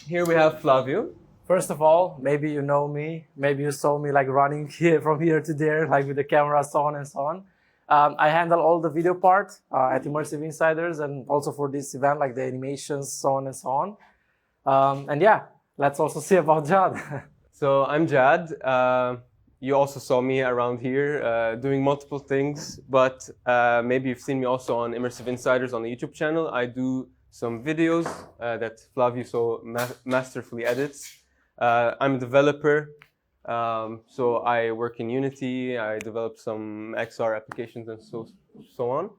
here we have Flavio. First of all, maybe you know me. Maybe you saw me like running here from here to there, like with the camera, so on and so on. I handle all the video part at Immersive Insiders, and also for this event, like the animations, so on and so on. And yeah, let's also see about Jad. So I'm Jad. You also saw me around here doing multiple things, but maybe you've seen me also on Immersive Insiders on the YouTube channel. I do some videos that Flavio so masterfully edits. I'm a developer, so I work in Unity. I develop some XR applications and so on.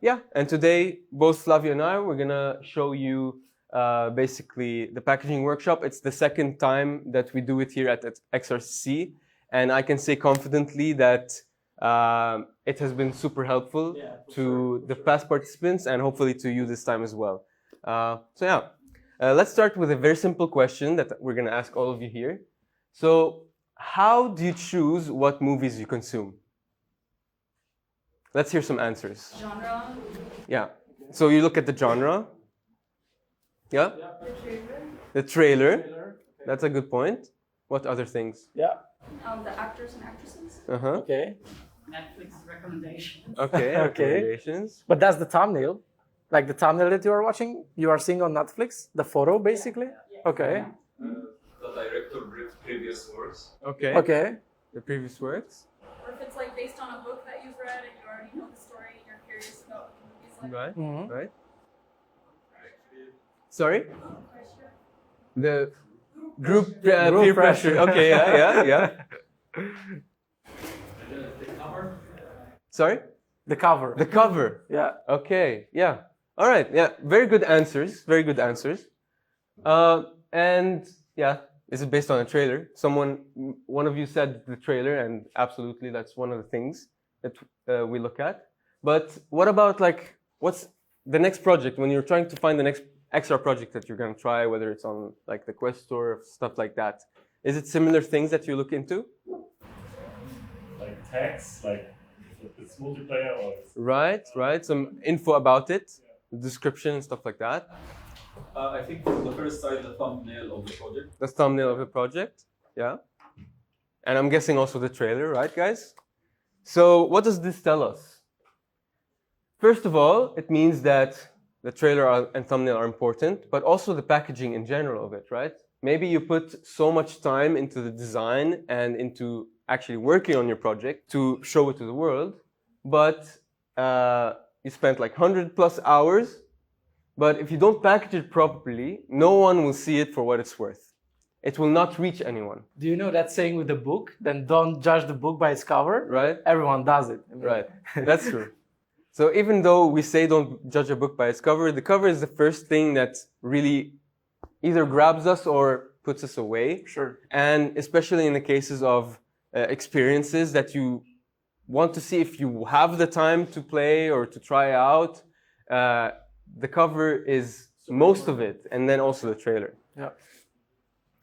Yeah, and today both Flavio and I we're gonna show you basically the packaging workshop. It's the second time that we do it here at XRCC, and I can say confidently that it has been super helpful to the past participants and hopefully to you this time as well. So yeah. Let's start with a very simple question that we're going to ask all of you here. So, how do you choose what movies you consume? Let's hear some answers. Genre. Yeah. So you look at the genre. Yeah? The trailer. That's a good point. What other things? Yeah. The actors and actresses. Uh-huh. Okay. Netflix recommendations. Okay. Recommendations. But that's the thumbnail. Like the thumbnail that you are watching, you are seeing on Netflix, the photo basically? Okay. The director previous works. Okay. Okay. The previous works. Or if it's like based on a book that you've read and you already know the story and you're curious about what the movie's like. Right. Mhm. Right. Sorry? The group peer pressure. Okay, yeah. The cover. Sorry? The cover. The cover. Yeah. Okay, yeah. All right, yeah. Very good answers. Very good answers. And yeah, is it based on a trailer? One of you said the trailer, and absolutely that's one of the things that we look at. But what about like, what's the next project when you're trying to find the next XR project that you're going to try, whether it's on like the Quest Store or stuff like that? Is it similar things that you look into? Like tags, like if it's multiplayer or it's Right. Some info about it, description and stuff like that. I think from the first side, the thumbnail of the project. The thumbnail of the project, yeah. And I'm guessing also the trailer, right, guys? So what does this tell us? First of all, it means that the trailer and thumbnail are important, but also the packaging in general of it, right? Maybe you put so much time into the design and into actually working on your project to show it to the world, but you spent like 100+ hours, but if you don't package it properly, no one will see it for what it's worth. It will not reach anyone. Do you know that saying with the book? Then don't judge the book by its cover. Right? Everyone does it. I mean, Right. That's true. So even though we say don't judge a book by its cover, the cover is the first thing that really either grabs us or puts us away. Sure. And especially in the cases of experiences that you want to see if you have the time to play or to try out, the cover is most of it, and then also the trailer. Yeah.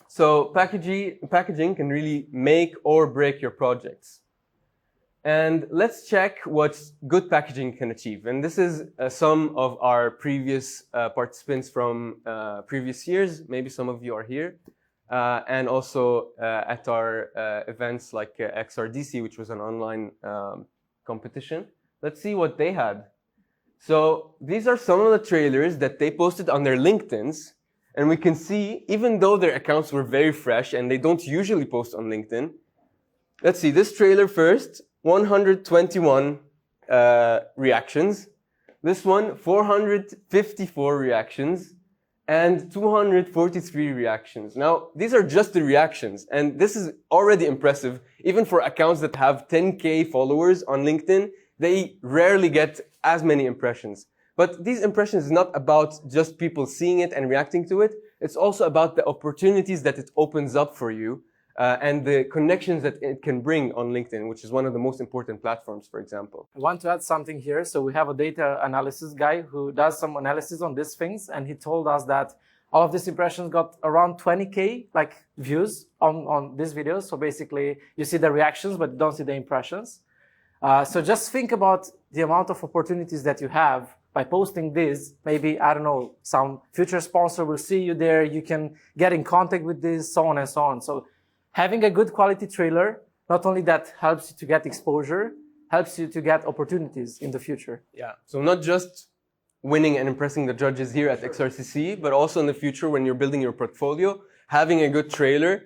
So packaging can really make or break your projects. And let's check what good packaging can achieve. And this is some of our previous participants from previous years. Maybe some of you are here. And also at our events like XRCC, which was an online competition. Let's see what they had. So these are some of the trailers that they posted on their LinkedIns. And we can see, even though their accounts were very fresh and they don't usually post on LinkedIn, let's see, this trailer first, 121 reactions. This one, 454 reactions and 243 reactions. Now, these are just the reactions, and this is already impressive. Even for accounts that have 10K followers on LinkedIn, they rarely get as many impressions. But these impressions is not about just people seeing it and reacting to it. It's also about the opportunities that it opens up for you and the connections that it can bring on LinkedIn, which is one of the most important platforms, for example. I want to add something here. So we have a data analysis guy who does some analysis on these things, and he told us that all of these impressions got around 20K like views on these videos. So basically, you see the reactions, but you don't see the impressions. So just think about the amount of opportunities that you have by posting this, maybe, I don't know, some future sponsor will see you there, you can get in contact with this, so on and so on. So having a good quality trailer, not only that helps you to get exposure, helps you to get opportunities in the future. Yeah, so not just winning and impressing the judges here at XRCC, but also in the future when you're building your portfolio, having a good trailer.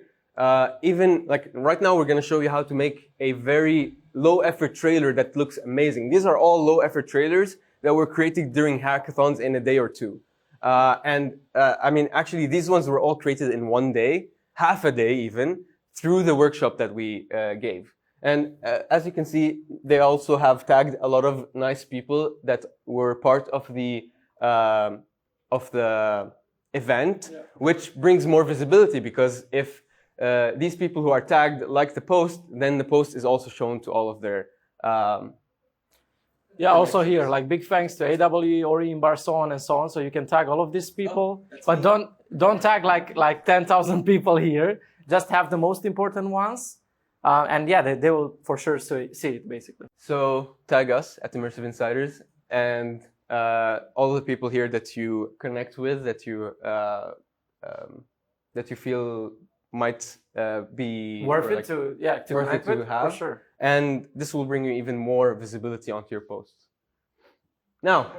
Even like right now, we're going to show you how to make a very low effort trailer that looks amazing. These are all low effort trailers that were created during hackathons in a day or two. I mean, actually, these ones were all created in one day, half a day even, through the workshop that we gave. And as you can see, they also have tagged a lot of nice people that were part of the event, which brings more visibility, because if these people who are tagged like the post, then the post is also shown to all of their yeah, also here, like big thanks to AWE, Ori, Imbar, so on and so on. So you can tag all of these people, but don't tag like 10,000 people here. Just have the most important ones. And yeah, they will for sure see it, basically. So tag us at Immersive Insiders, and all the people here that you connect with, that you feel might be worth it to worth it to have. For sure. And this will bring you even more visibility onto your posts. Now,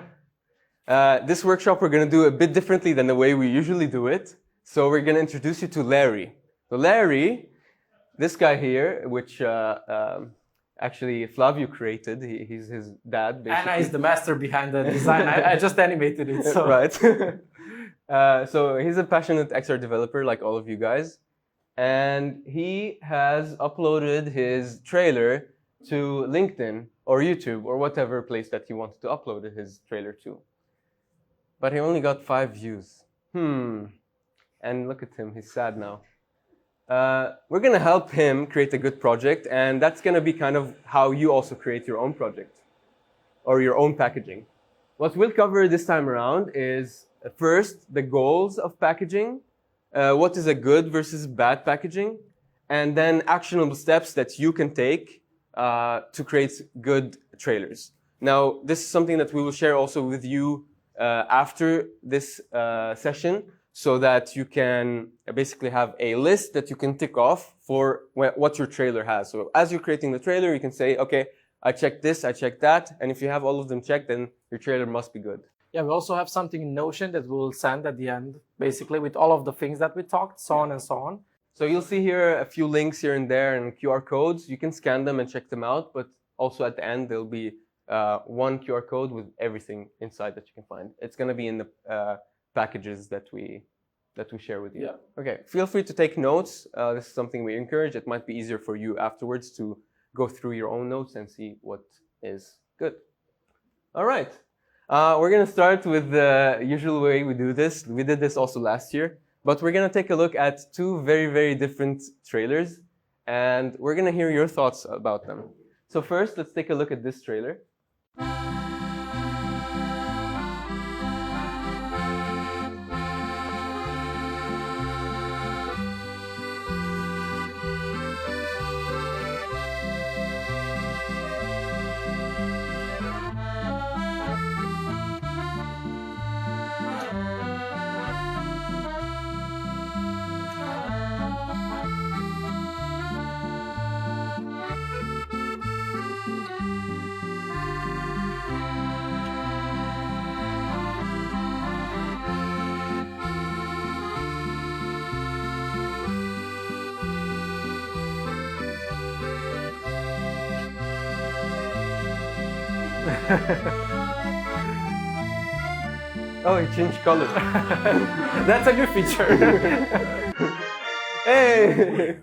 this workshop we're going to do a bit differently than the way we usually do it. So we're going to introduce you to Larry. So Larry, this guy here, which actually Flavio created, he's his dad, basically. Anna is the master behind the design. I just animated it. So. Right. So he's a passionate XR developer like all of you guys. And he has uploaded his trailer to LinkedIn or YouTube or whatever place that he wanted to upload his trailer to. But he only got 5 views. And look at him, he's sad now. We're going to help him create a good project, and that's going to be kind of how you also create your own project or your own packaging. What we'll cover this time around is first the goals of packaging, what is a good versus bad packaging, and then actionable steps that you can take to create good trailers. Now, this is something that we will share also with you after this session, so that you can basically have a list that you can tick off for what your trailer has. So as you're creating the trailer, you can say, okay, I checked this, I checked that, and if you have all of them checked, then your trailer must be good. Yeah, we also have something in Notion that we'll send at the end, basically with all of the things that we talked, so on and so on. So you'll see here a few links here and there and QR codes. You can scan them and check them out, but also at the end, there'll be one QR code with everything inside that you can find. It's going to be in the packages that we share with you. Yeah. Okay, feel free to take notes. This is something we encourage. It might be easier for you afterwards to go through your own notes and see what is good. All right. We're going to start with the usual way we do this. We did this also last year, but we're going to take a look at 2 very, very different trailers, and we're going to hear your thoughts about them. So first, let's take a look at this trailer. Oh, it changed color. That's a new feature. Hey!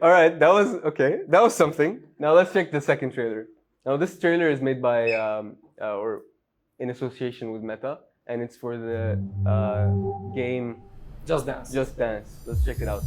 All right, that was okay. That was something. Now let's check the second trailer. Now this trailer is made by or in association with Meta, and it's for the game Just Dance. Just Dance. Let's check it out.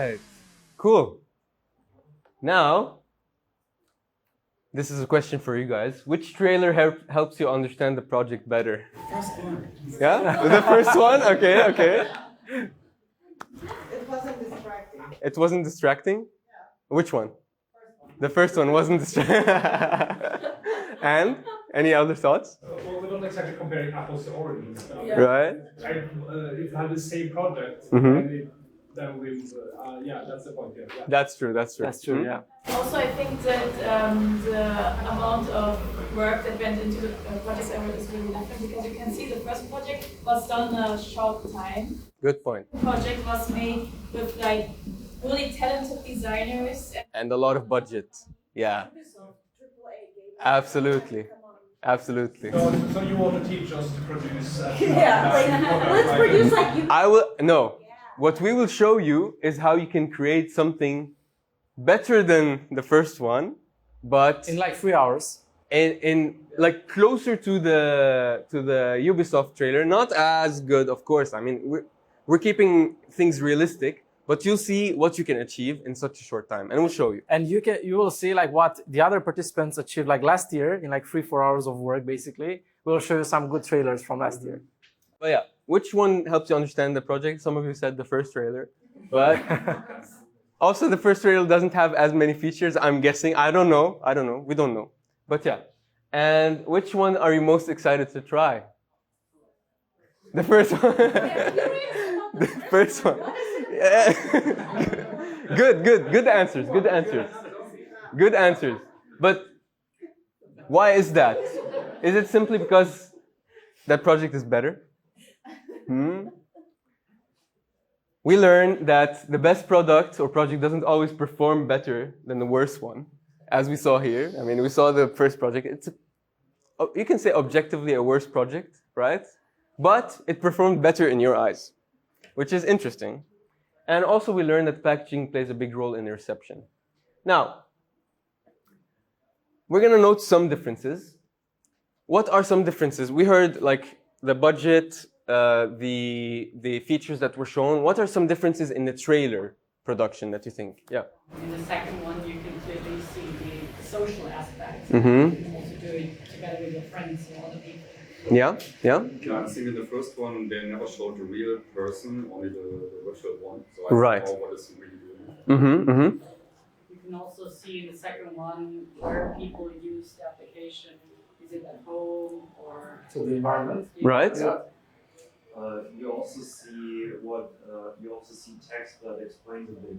right. Cool. Now, this is a question for you guys. Which trailer helps you understand the project better? First one. Yeah? The first one? Okay, okay. It wasn't distracting. It wasn't distracting? Which one? The first one wasn't distracting. And? Any other thoughts? Well, we're not exactly comparing apples to oranges. Right? If you have the same project, then we, that's the point. Yeah. That's true, that's true. That's true, yeah. Also, I think that the amount of work that went into the project is really different because you can see the first project was done in a short time. Good point. The project was made with like really talented designers. And a lot of budget. Yeah. Absolutely. Absolutely. So you want to teach us to produce? Let's produce like you. I will, no. What we will show you is how you can create something better than the first one, but In like 3 hours. in like closer to the Ubisoft trailer. Not as good, of course. I mean, we're keeping things realistic, but you'll see what you can achieve in such a short time, and we'll show you. And you will see like what the other participants achieved like last year in like 3-4 hours of work basically. We'll show you some good trailers from last year. But yeah, which one helps you understand the project? Some of you said the first trailer, but also the first trailer doesn't have as many features, I'm guessing. I don't know. We don't know. But yeah. And which one are you most excited to try? The first one. The first one. Yeah. Good answers. Good answers. But why is that? Is it simply because that project is better? We learned that the best product or project doesn't always perform better than the worst one, as we saw here. I mean, we saw the first project. You can say objectively a worse project, right? But it performed better in your eyes, which is interesting. And also we learned that packaging plays a big role in the reception. Now, we're going to note some differences. What are some differences? We heard like the budget, the features that were shown. What are some differences in the trailer production that you think? Yeah. In the second one, you can clearly see the social aspect. Mm-hmm. You can also do it together with your friends or other people. Yeah. Yeah, I think in the first one they never showed the real person, only the virtual one. So I Right. don't know what is really doing. You can also see in the second one where people use the application. Is it at home or To the environment. Right. Yeah. You also see text that explains a bit,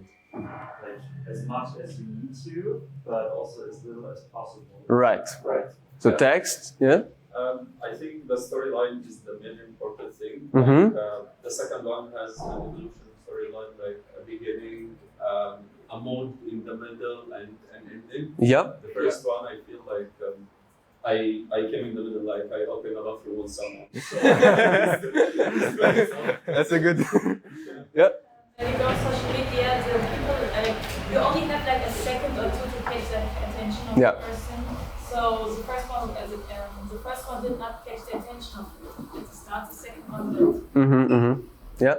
like as much as you need to, but also as little as possible. Right. Right. So text, yeah. I think the storyline is the main important thing. The second one has an evolution storyline, like a beginning, a mode in the middle, and an ending. Yep. The first one, I feel like I came in the middle, like I opened a bathroom with someone. So That's a good. Yep. And you go on social media, the people, you only have like a second or two to catch the attention of Yeah. the person. So the first one did not catch the attention of it. To start, the second one did. Yeah.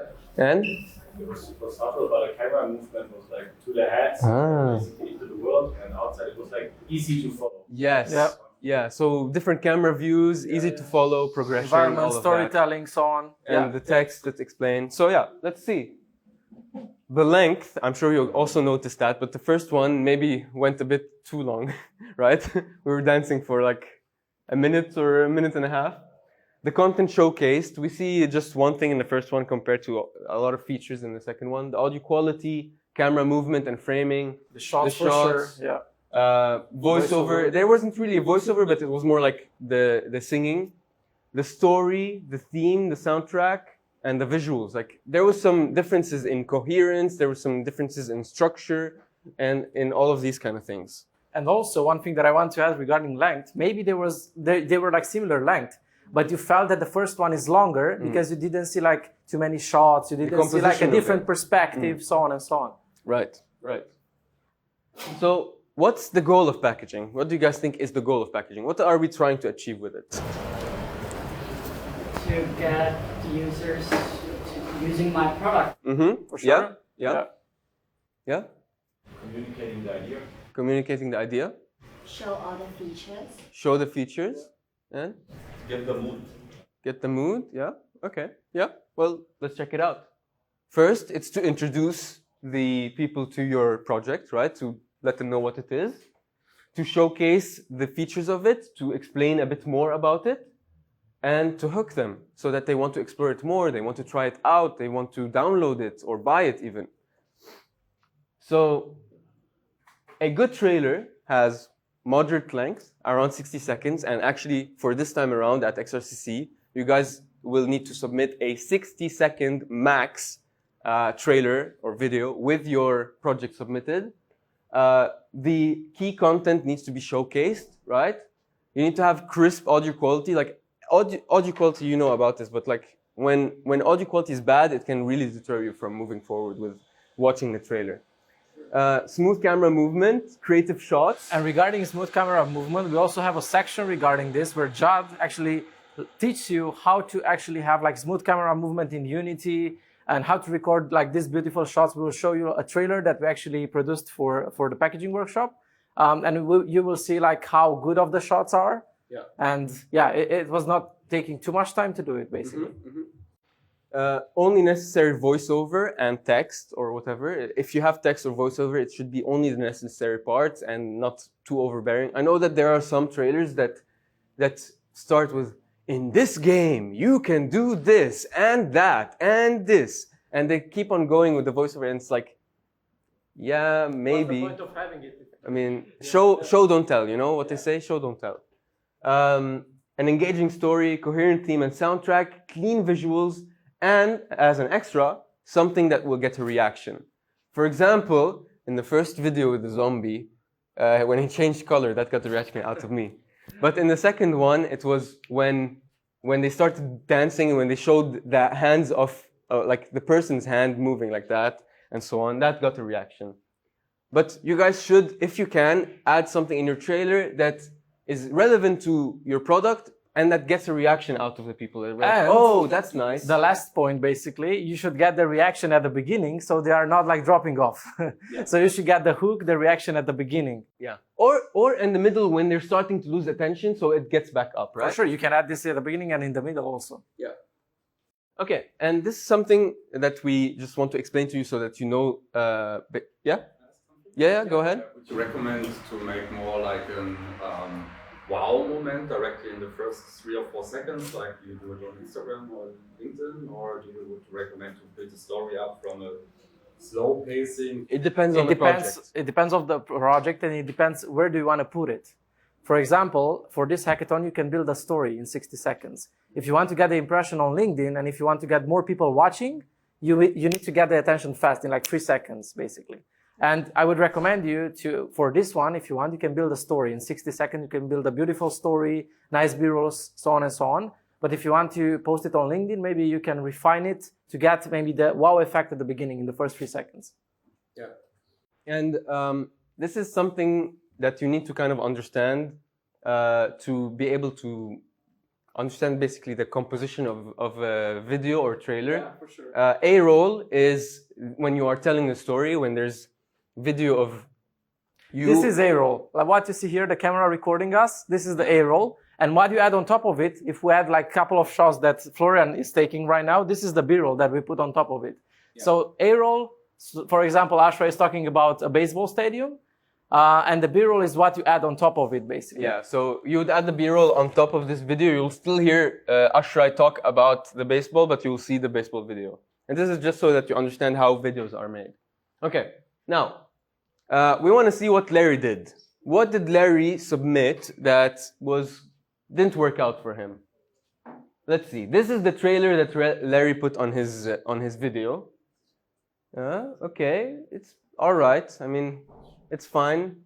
And? It was subtle, but the camera movement was like to the heads, basically into the world, and outside it was like easy to follow. Yes. Yep. Yeah. So different camera views, easy to follow, progression, Environment, all of storytelling, so on. and the text that explains. So yeah, let's see. The length, I'm sure you also noticed that, but the first one maybe went a bit too long, right? We were dancing for like a minute or a minute and a half. The content showcased, we see just one thing in the first one compared to a lot of features in the second one. The audio quality, camera movement and framing, The shots, The for shots. sure. Yeah. voiceover. There wasn't really a voiceover, but it was more like the singing, the story, the theme, the soundtrack, and the visuals. Like there was some differences in coherence, there were some differences in structure, and in all of these kind of things. And also one thing that I want to add regarding length, maybe they were like similar length, but you felt that the first one is longer because you didn't see like too many shots, you didn't see like a composition of different it. perspective, so on and so on. Right. So what's the goal of packaging? What do you guys think is the goal of packaging? What are we trying to achieve with it? to get the users to using my product. For sure. Yeah. Yeah? Communicating the idea. Communicating the idea. Show all the features. Show the features. And Get the mood. get the mood. Yeah? Okay. Yeah? Well, let's check it out. First, it's to introduce the people to your project, right? To let them know what it is. To showcase the features of it, to explain a bit more about it, and to hook them so that they want to explore it more, they want to try it out, they want to download it or buy it even. So a good trailer has moderate length, around 60 seconds, and actually for this time around at XRCC, you guys will need to submit a 60-second max trailer or video with your project submitted. The key content needs to be showcased, right? You need to have crisp audio quality. Like audio quality, you know about this, but like when audio quality is bad, it can really deter you from moving forward with watching the trailer. Smooth camera movement, creative shots. And regarding smooth camera movement, we also have a section regarding this where Jad actually teaches you how to actually have like smooth camera movement in Unity and how to record like these beautiful shots. We will show you a trailer that we actually produced for the packaging workshop. And you will see like how good of the shots are. Yeah. And yeah, it was not taking too much time to do it basically. Only necessary voiceover and text or whatever. If you have text or voiceover, it should be only the necessary parts and not too overbearing. I know that there are some trailers that start with, in this game, you can do this and that and this. And they keep on going with the voiceover and it's like, yeah, maybe. What's the point of having it? I mean, show don't tell, you know what they say? Show don't tell. An engaging story, coherent theme and soundtrack, clean visuals, and as an extra, something that will get a reaction. For example, in the first video with the zombie, when he changed color, that got a reaction out of me. But in the second one, it was when they started dancing and when they showed the hands of, like the person's hand moving like that and so on, that got a reaction. But you guys should, if you can, add something in your trailer that is relevant to your product and that gets a reaction out of the people. Like, oh, that's nice. The last point, basically, you should get the reaction at the beginning so they are not like dropping off. Yeah. So you should get the hook, the reaction at the beginning. Yeah. Or in the middle when they're starting to lose attention so it gets back up, right? For sure, you can add this at the beginning and in the middle also. Yeah. Okay, and this is something that we just want to explain to you so that you know, yeah? Yeah, go ahead. Would you recommend to make more like an wow moment directly in the first 3 or 4 seconds, like you do it on Instagram or LinkedIn, or do you would recommend to build a story up from a slow pacing? It depends on the project. It depends on the project and it depends where do you want to put it. For example, for this hackathon, you can build a story in 60 seconds. If you want to get the impression on LinkedIn and if you want to get more people watching, you need to get the attention fast in like 3 seconds, basically. And I would recommend you to, for this one, if you want, you can build a story. In 60 seconds, you can build a beautiful story, nice B-rolls, so on and so on. But if you want to post it on LinkedIn, maybe you can refine it to get maybe the wow effect at the beginning in the first 3 seconds. Yeah. And this is something that you need to kind of understand to be able to understand basically the composition of a video or trailer. Yeah, for sure. A-roll is when you are telling a story, when there's video of you. This is A-roll. Like what you see here, the camera recording us, this is the A-roll. And what you add on top of it, if we add like a couple of shots that Florian is taking right now, this is the B-roll that we put on top of it. Yeah. So A-roll, for example, Ashra is talking about a baseball stadium. And the B-roll is what you add on top of it, basically. Yeah, so you would add the B-roll on top of this video. You'll still hear Ashra talk about the baseball, but you'll see the baseball video. And this is just so that you understand how videos are made. Okay, now, we want to see what Larry did. What did Larry submit that didn't work out for him? Let's see. This is the trailer that Larry put on his video. Okay, it's all right. I mean, it's fine.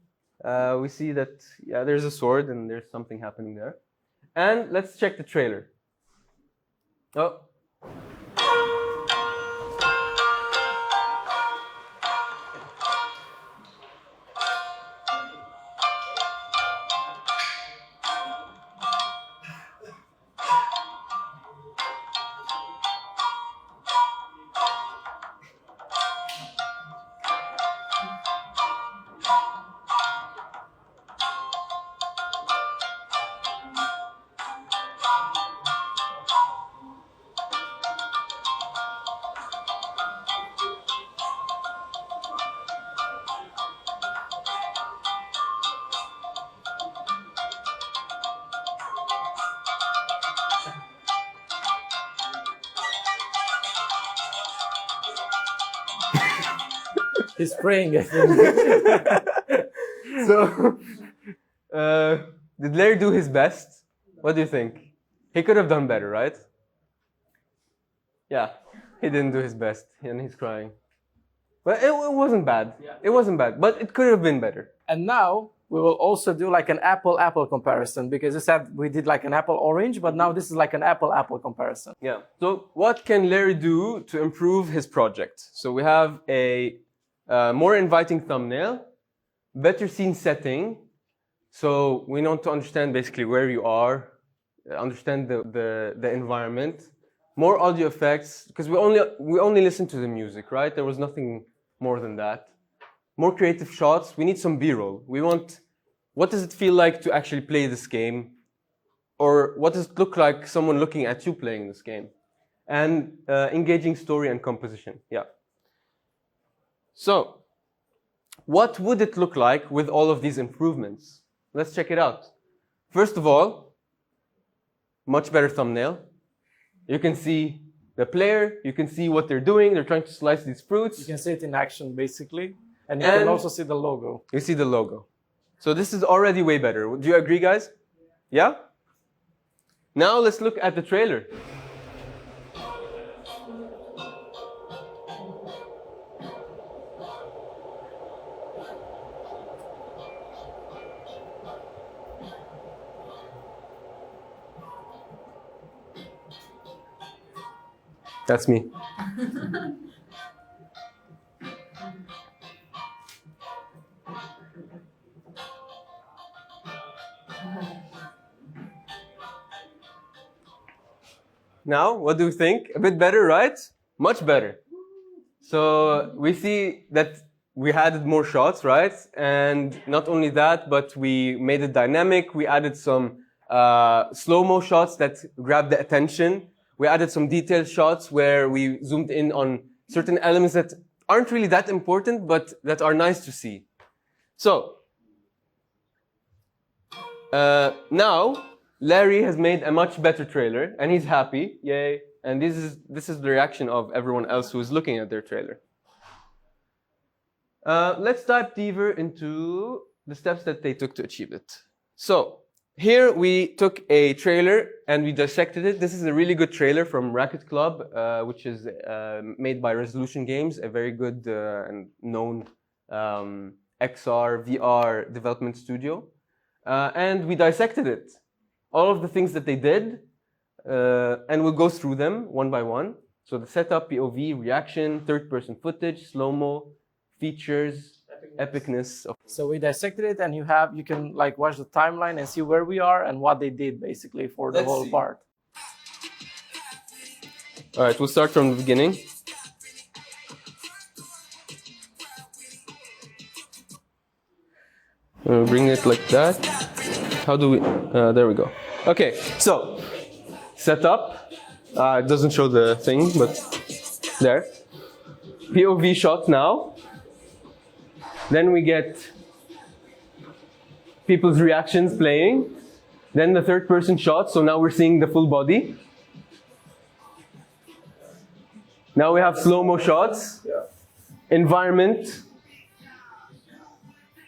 We see that, yeah, there's a sword and there's something happening there. And let's check the trailer. Oh. He's praying, I think. So, did Larry do his best? What do you think? He could have done better, right? Yeah, he didn't do his best, and he's crying. But it wasn't bad. It wasn't bad, but it could have been better. And now we will also do like an apple-apple comparison, because you said we did like an apple-orange, but now this is like an apple-apple comparison. Yeah. So what can Larry do to improve his project? So we have a more inviting thumbnail, better scene setting. So we want to understand basically where you are, understand the environment. More audio effects, because we only listen to the music, right? There was nothing more than that. More creative shots. We need some B-roll. We want, what does it feel like to actually play this game? Or what does it look like someone looking at you playing this game? And engaging story and composition, yeah. So, what would it look like with all of these improvements? Let's check it out. First of all, much better thumbnail. You can see the player, you can see what they're doing. They're trying to slice these fruits. You can see it in action, basically. And you can also see the logo. You see the logo. So this is already way better. Do you agree, guys? Yeah? Now let's look at the trailer. That's me. Now, what do we think? A bit better, right? Much better. So we see that we added more shots, right? And not only that, but we made it dynamic. We added some slow-mo shots that grabbed the attention. We added some detailed shots where we zoomed in on certain elements that aren't really that important, but that are nice to see. So, now, Larry has made a much better trailer, and he's happy, yay. And this is the reaction of everyone else who is looking at their trailer. Let's dive deeper into the steps that they took to achieve it. So, here we took a trailer and we dissected it. This is a really good trailer from Racket Club, which is made by Resolution Games, a very good and known XR, VR development studio. And we dissected it. All of the things that they did, and we'll go through them one by one. So the setup, POV, reaction, third-person footage, slow-mo, features, epicness. So we dissected it, and you can like watch the timeline and see where we are and what they did basically for the whole part. All right, we'll start from the beginning. We'll bring it like that. How do we? There we go. Okay, so setup. It doesn't show the thing, but there. POV shot now. Then we get people's reactions playing. Then the third person shot, so now we're seeing the full body. Now we have slow-mo shots. Environment.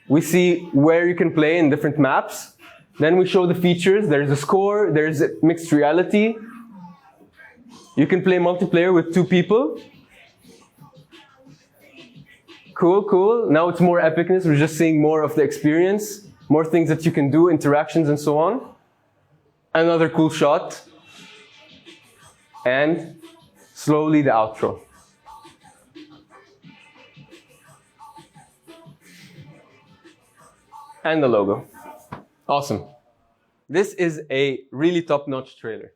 We see where you can play in different maps. Then we show the features. There's a score, there's mixed reality. You can play multiplayer with 2 people. Cool, cool. Now it's more epicness. We're just seeing more of the experience, more things that you can do, interactions and so on. Another cool shot. And slowly the outro. And the logo. Awesome. This is a really top-notch trailer.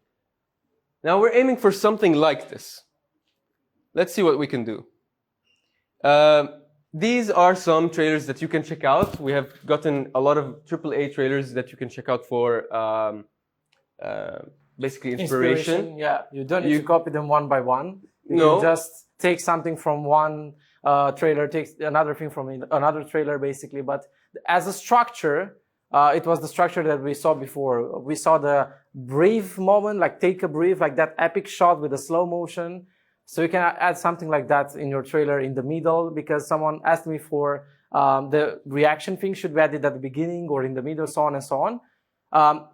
Now we're aiming for something like this. Let's see what we can do. These are some trailers that you can check out. We have gotten a lot of AAA trailers that you can check out for basically inspiration. Yeah, you don't need to copy them one by one. You can just take something from one trailer, take another thing from another trailer basically. But as a structure, it was the structure that we saw before. We saw the brief moment, like take a brief, like that epic shot with the slow motion. So you can add something like that in your trailer in the middle, because someone asked me for the reaction thing should be added at the beginning or in the middle, so on and so on.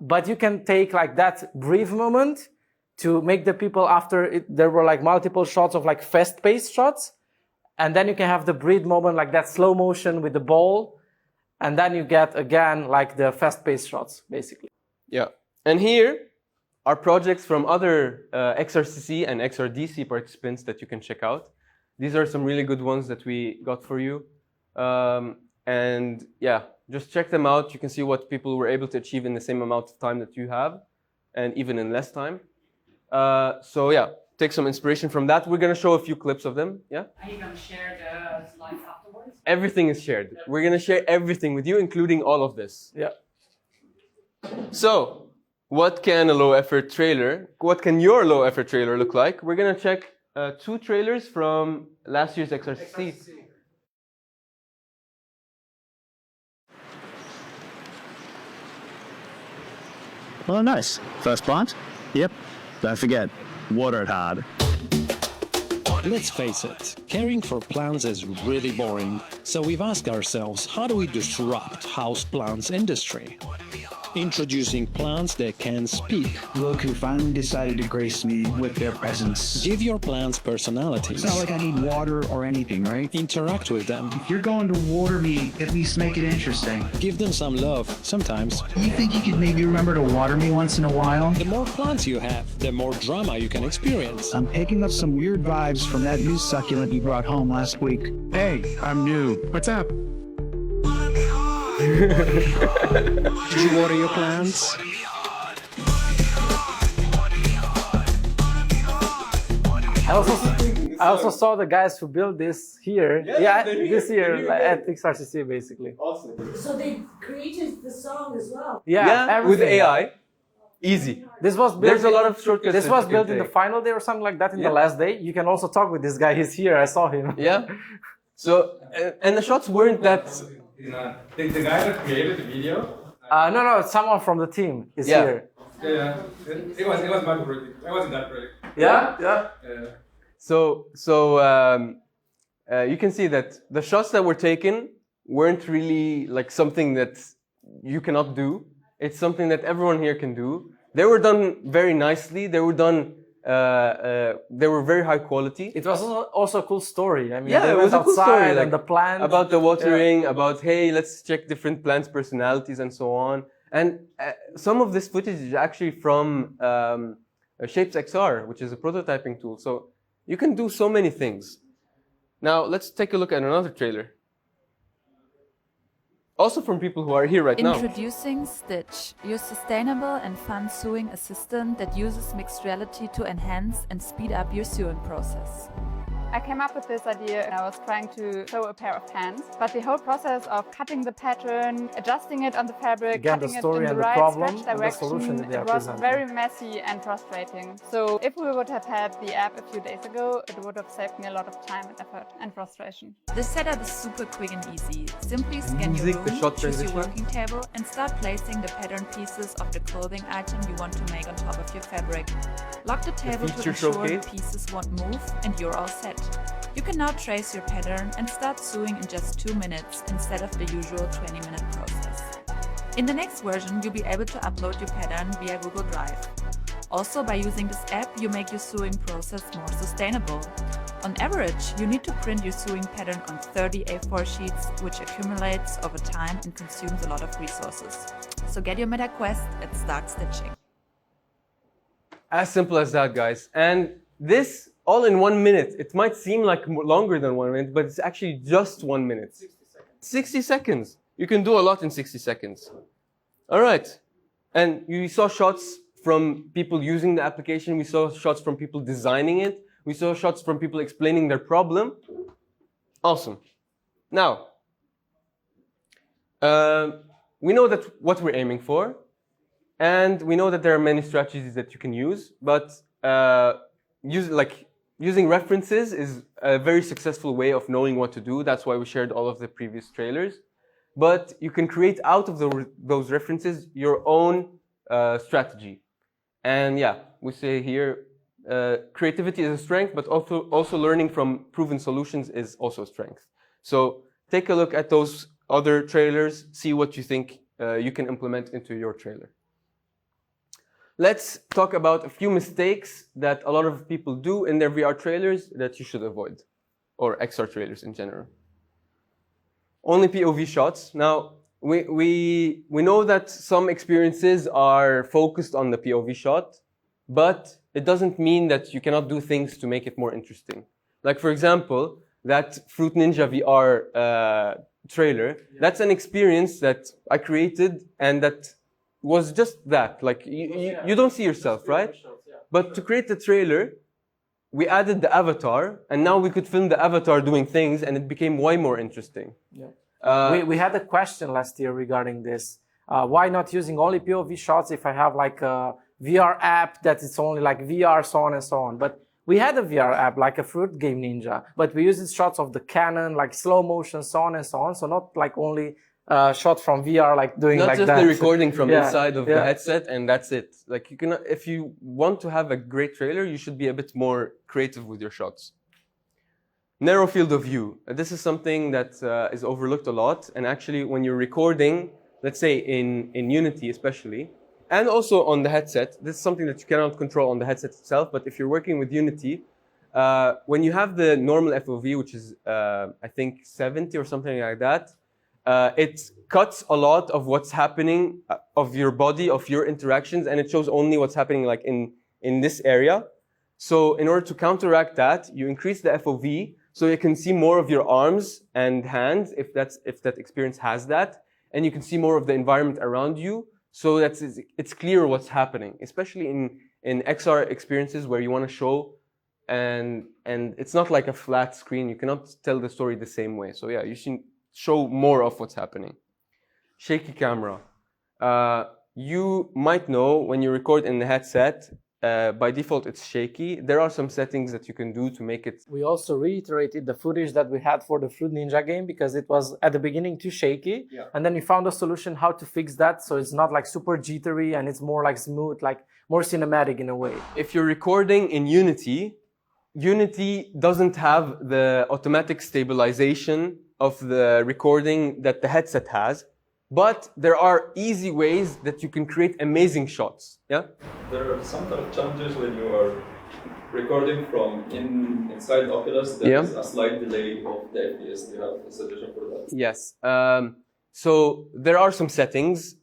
But you can take like that brief moment to make the people after it, there were like multiple shots of like fast-paced shots. And then you can have the breathe moment, like that slow motion with the ball. And then you get, again, like the fast-paced shots, basically. Yeah. And here are projects from other XRCC and XRDC participants that you can check out. These are some really good ones that we got for you. And yeah, just check them out. You can see what people were able to achieve in the same amount of time that you have, and even in less time. So yeah, take some inspiration from that. We're going to show a few clips of them. Yeah? Are you going to share the slides afterwards? Everything is shared. We're going to share everything with you, including all of this. Yeah. So, what can a low-effort trailer, what can your low-effort trailer look like? We're going to check 2 trailers from last year's XRCC. Oh, nice. First plant? Yep. Don't forget, water it hard. Let's face it, caring for plants is really boring. So we've asked ourselves, how do we disrupt houseplants industry? Introducing plants that can speak. Roku finally decided to grace me with their presence. Give your plants personalities. It's not like I need water or anything, right? Interact with them. If you're going to water me, at least make it interesting. Give them some love, sometimes. You think you could maybe remember to water me once in a while? The more plants you have, the more drama you can experience. I'm picking up some weird vibes from that new succulent you brought home last week. Hey, I'm new. What's up? Did you water your plants? I also saw the guys who built this here. Yeah, this year at XRCC, basically. Awesome. So they created the song as well. Yeah, with AI. Easy. This was built. There's a lot of shortcuts. This was built in the final day or something like that in the last day. You can also talk with this guy. He's here. I saw him. Yeah. So, and the shots weren't that. The guy that created the video? No, someone from the team is here. Yeah. It was my project. I wasn't that project. Yeah. So you can see that the shots that were taken weren't really like something that you cannot do. It's something that everyone here can do. They were done very nicely. They were done. They were very high quality. It was also a cool story. I mean, yeah, it was a cool story. Like, and the plant about the watering, about hey, let's check different plants' personalities and so on. And some of this footage is actually from Shapes XR, which is a prototyping tool. So you can do so many things. Now let's take a look at another trailer. Also from people who are here right now. Introducing Stitch, your sustainable and fun sewing assistant that uses mixed reality to enhance and speed up your sewing process. I came up with this idea and I was trying to sew a pair of pants, but the whole process of cutting the pattern, adjusting it on the fabric, cutting it in the right stretch direction, it was very messy and frustrating. So if we would have had the app a few days ago, it would have saved me a lot of time and effort and frustration. The setup is super quick and easy. Simply scan your room, choose your working table and start placing the pattern pieces of the clothing item you want to make on top of your fabric. Lock the table to ensure the pieces won't move and you're all set. You can now trace your pattern and start sewing in just 2 minutes instead of the usual 20-minute process. In the next version, you'll be able to upload your pattern via Google Drive. Also, by using this app, you make your sewing process more sustainable. On average, you need to print your sewing pattern on 30 A4 sheets, which accumulates over time and consumes a lot of resources. So get your Meta Quest and start stitching. As simple as that, guys. And this all in 1 minute. It might seem like longer than 1 minute, but it's actually just 1 minute. 60 seconds. You can do a lot in 60 seconds. All right. And you saw shots from people using the application. We saw shots from people designing it. We saw shots from people explaining their problem. Awesome. Now, we know that what we're aiming for, and we know that there are many strategies that you can use, but using references is a very successful way of knowing what to do. That's why we shared all of the previous trailers. But you can create out of those references your own strategy. And yeah, we say here, creativity is a strength, but also learning from proven solutions is also a strength. So take a look at those other trailers, see what you think you can implement into your trailer. Let's talk about a few mistakes that a lot of people do in their VR trailers that you should avoid, or XR trailers in general. Only POV shots. Now, we know that some experiences are focused on the POV shot, but it doesn't mean that you cannot do things to make it more interesting. Like, for example, that Fruit Ninja VR trailer, that's an experience that I created and that was just that. Like, you don't see yourself, right? But to create the trailer, we added the avatar, and now we could film the avatar doing things, and it became way more interesting. Yeah. We had a question last year regarding this. Why not using only POV shots if I have like a VR app that it's only like VR, so on and so on. But we had a VR app like a Fruit Game Ninja, but we used shots of the cannon, like slow motion, so on and so on. So not like only shot from VR, like doing not like that. Not just the recording from inside of the headset, and that's it. Like you can, if you want to have a great trailer, you should be a bit more creative with your shots. Narrow field of view. This is something that is overlooked a lot. And actually, when you're recording, let's say in Unity especially, and also on the headset, this is something that you cannot control on the headset itself. But if you're working with Unity, when you have the normal FOV, which is I think 70 or something like that, it cuts a lot of what's happening of your body, of your interactions, and it shows only what's happening like in this area. So in order to counteract that, you increase the FOV so you can see more of your arms and hands if that experience has that, and you can see more of the environment around you so that it's clear what's happening, especially in XR experiences where you want to show and it's not like a flat screen. You cannot tell the story the same way. So yeah, you should show more of what's happening. Shaky camera. You might know when you record in the headset, by default it's shaky. There are some settings that you can do to make it. We also reiterated the footage that we had for the Fruit Ninja game because it was at the beginning too shaky. Yeah. And then we found a solution how to fix that so it's not like super jittery and it's more like smooth, like more cinematic in a way. If you're recording in Unity, Unity doesn't have the automatic stabilization of the recording that the headset has, but there are easy ways that you can create amazing shots. Yeah? There are some kind of challenges when you are recording from inside Oculus. There is a slight delay of the FPS. Do you have a suggestion for that? Yes. So there are some settings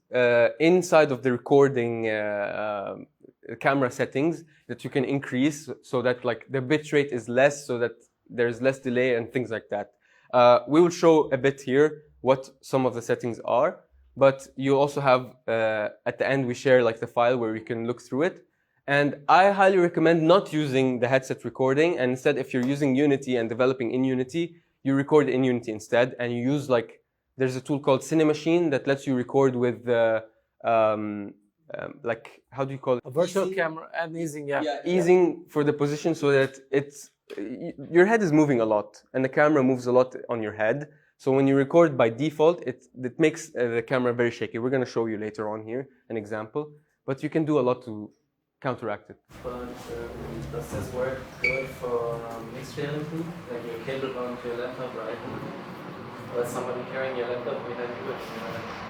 inside of the recording camera settings that you can increase so that like the bit rate is less, so that there's less delay and things like that. We will show a bit here what some of the settings are, but you also have at the end we share like the file where you can look through it. And I highly recommend not using the headset recording, and instead if you're using Unity and developing in Unity, you record in Unity instead, and you use like, there's a tool called Cinemachine that lets you record with like, how do you call it? A virtual camera and easing, easing for the position so that your head is moving a lot and the camera moves a lot on your head. So when you record by default, it makes the camera very shaky. We're going to show you later on here an example, but you can do a lot to counteract it. But does this work good for mixed reality? Like you cable bound to your laptop, right? Or somebody carrying your laptop behind you?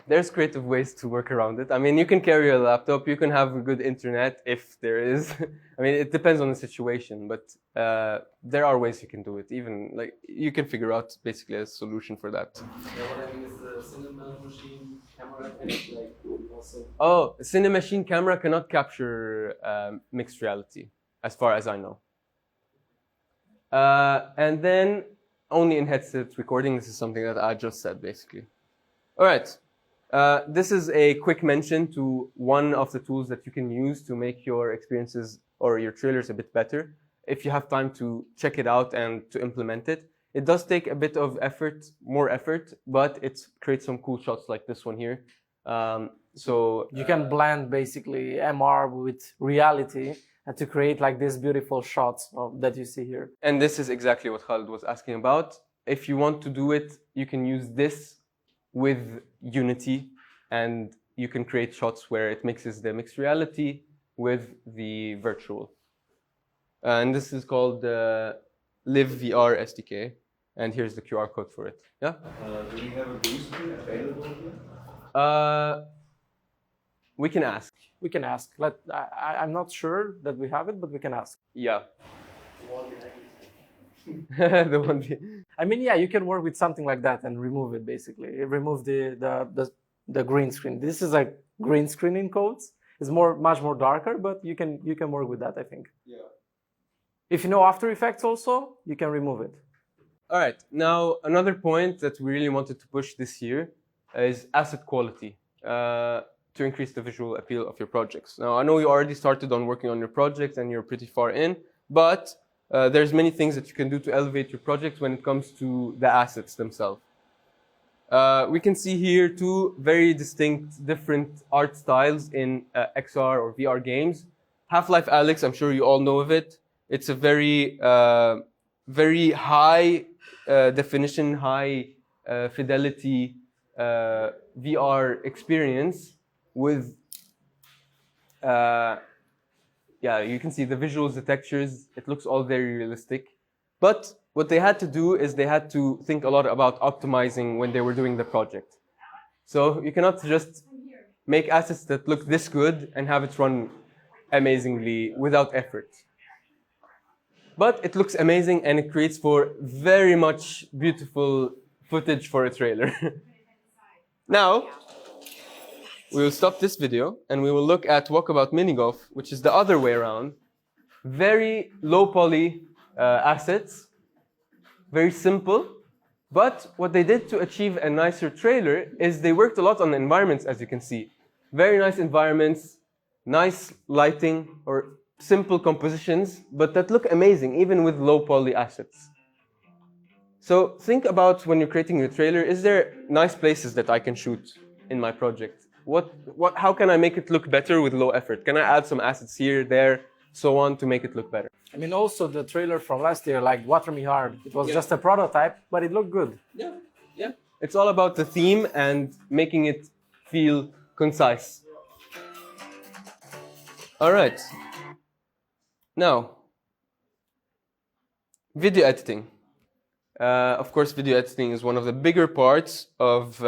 There's creative ways to work around it. I mean, you can carry a laptop, you can have good internet if there is. I mean, it depends on the situation, but there are ways you can do it. Even like you can figure out basically a solution for that. Yeah, what I mean is the Cinemachine camera can like also. Oh, Cinemachine camera cannot capture mixed reality, as far as I know. And then only in headset recording. This is something that I just said, basically. All right. This is a quick mention to one of the tools that you can use to make your experiences or your trailers a bit better. If you have time to check it out and to implement it. It does take a bit of effort, more effort, but it creates some cool shots like this one here. So you can blend basically MR with reality and to create like these beautiful shots that you see here. And this is exactly what Khalid was asking about. If you want to do it, you can use this with Unity, and you can create shots where it mixes the mixed reality with the virtual. And this is called Live VR SDK. And here's the QR code for it. Yeah? Do we have a green screen available here? We can ask. We can ask. I'm not sure that we have it, but we can ask. Yeah. The one. I mean, yeah, you can work with something like that and remove it, basically. Remove the green screen. This is a green screen in codes. It's much more darker, but you can work with that, I think. Yeah. If you know After Effects also, you can remove it. All right. Now, another point that we really wanted to push this year is asset quality to increase the visual appeal of your projects. Now, I know you already started on working on your project and you're pretty far in, but there's many things that you can do to elevate your project when it comes to the assets themselves. We can see here two very distinct, different art styles in XR or VR games. Half-Life Alyx, I'm sure you all know of it. It's a very, very high definition, high fidelity VR experience with, yeah, you can see the visuals, the textures. It looks all very realistic. But what they had to do is they had to think a lot about optimizing when they were doing the project. So you cannot just make assets that look this good and have it run amazingly without effort. But it looks amazing and it creates for very much beautiful footage for a trailer. Now, we will stop this video and we will look at Walkabout Mini Golf, which is the other way around. Very low poly assets, very simple. But what they did to achieve a nicer trailer is they worked a lot on the environments, as you can see. Very nice environments, nice lighting, or simple compositions, but that look amazing, even with low poly assets. So think about when you're creating your trailer, is there nice places that I can shoot in my project? How can I make it look better with low effort? Can I add some assets here, there, so on to make it look better? I mean, also the trailer from last year, like Water Me Hard, it was just a prototype, but it looked good. Yeah, yeah. It's all about the theme and making it feel concise. All right. Now, video editing. Of course, video editing is one of the bigger parts of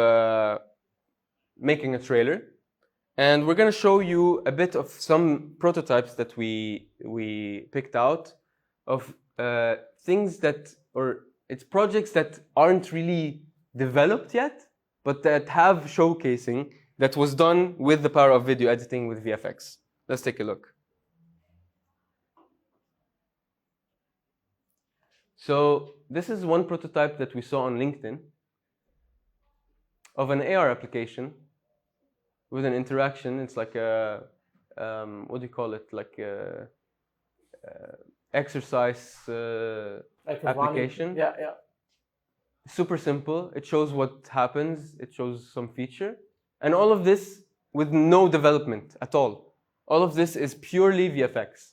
making a trailer. And we're going to show you a bit of some prototypes that we picked out of things that, or it's projects that aren't really developed yet, but that have showcasing that was done with the power of video editing with VFX. Let's take a look. So this is one prototype that we saw on LinkedIn of an AR application with an interaction. It's like a, what do you call it? Like a exercise application. Yeah, yeah. Super simple. It shows what happens. It shows some feature. And all of this with no development at all. All of this is purely VFX.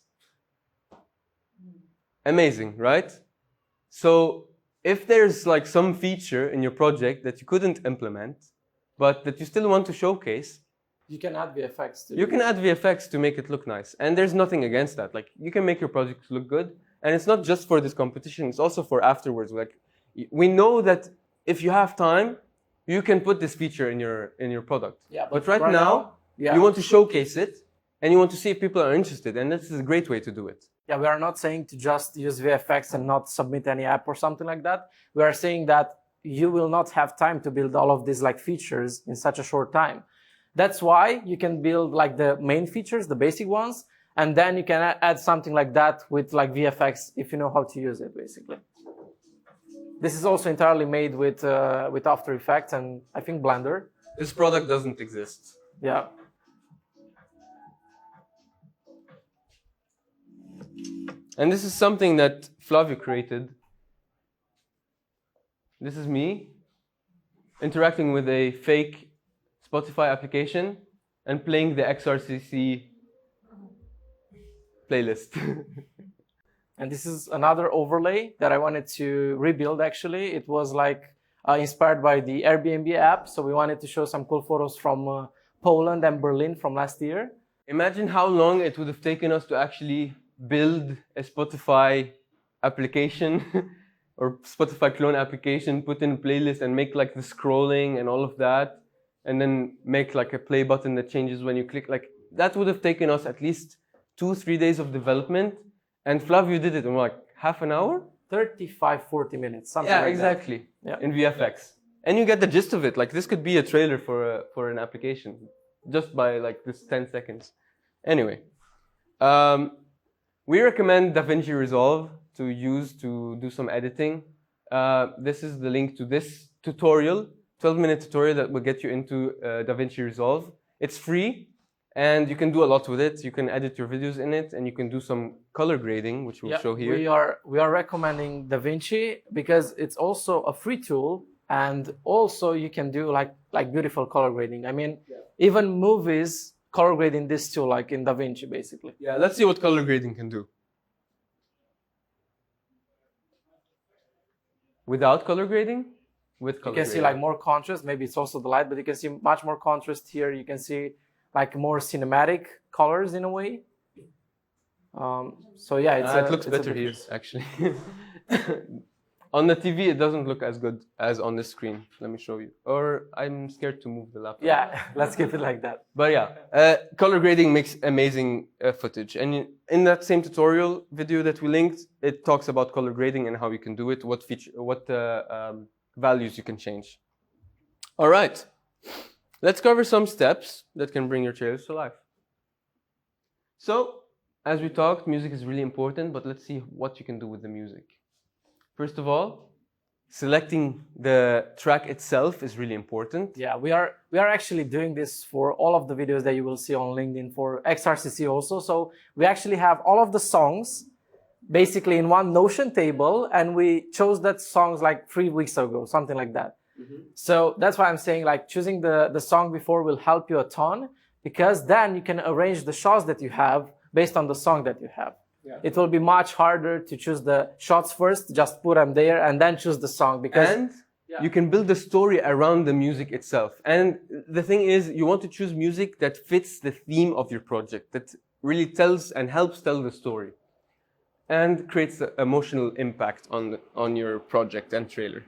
Amazing, right? So if there's like some feature in your project that you couldn't implement, but that you still want to showcase, you can add VFX to You can add VFX to make it look nice. And there's nothing against that. Like, you can make your projects look good. And it's not just for this competition, it's also for afterwards. Like, we know that if you have time, you can put this feature in your product. Yeah, but right now, you want to showcase it and you want to see if people are interested. And this is a great way to do it. Yeah, we are not saying to just use VFX and not submit any app or something like that. We are saying that you will not have time to build all of these like features in such a short time. That's why you can build like the main features, the basic ones, and then you can add something like that with like VFX if you know how to use it, basically. This is also entirely made with After Effects and I think Blender. This product doesn't exist. Yeah. And this is something that Flavio created. This is me interacting with a fake Spotify application and playing the XRCC playlist. And this is another overlay that I wanted to rebuild actually. It was like inspired by the Airbnb app. So we wanted to show some cool photos from Poland and Berlin from last year. Imagine how long it would have taken us to actually build a Spotify application or Spotify clone application, put in a playlist and make like the scrolling and all of that, and then make like a play button that changes when you click. Like that would have taken us at least 2-3 days of development, and Flavio did it in like half an hour? 35-40 minutes, something like exactly. that. In VFX. And you get the gist of it. Like this could be a trailer for an application just by like this 10 seconds. Anyway, we recommend DaVinci Resolve to use to do some editing. This is the link to this tutorial, 12-minute tutorial that will get you into DaVinci Resolve. It's free and you can do a lot with it. You can edit your videos in it and you can do some color grading, which we'll show here. We are recommending DaVinci because it's also a free tool, and also you can do like beautiful color grading. I mean, even movies color grade in this tool, like in DaVinci, basically. Yeah, let's see what color grading can do. Without color grading? With color grading. You can see like more contrast. Maybe it's also the light, but you can see much more contrast here. You can see like more cinematic colors in a way. So yeah, it looks better here, actually. On the TV, it doesn't look as good as on the screen. Let me show you. Or I'm scared to move the laptop. Yeah, let's keep it like that. But yeah, color grading makes amazing footage. And in that same tutorial video that we linked, it talks about color grading and how you can do it, what values you can change. All right, let's cover some steps that can bring your trailers to life. So, as we talked, music is really important, but let's see what you can do with the music. First of all, selecting the track itself is really important. Yeah, we are actually doing this for all of the videos that you will see on LinkedIn for XRCC also. So we actually have all of the songs basically in one Notion table, and we chose that songs like 3 weeks ago, something like that. So that's why I'm saying like choosing the song before will help you a ton, because then you can arrange the shots that you have based on the song that you have. It will be much harder to choose the shots first, just put them there and then choose the song, because you can build the story around the music itself. And the thing is, you want to choose music that fits the theme of your project, that really tells and helps tell the story and creates an emotional impact on your project and trailer.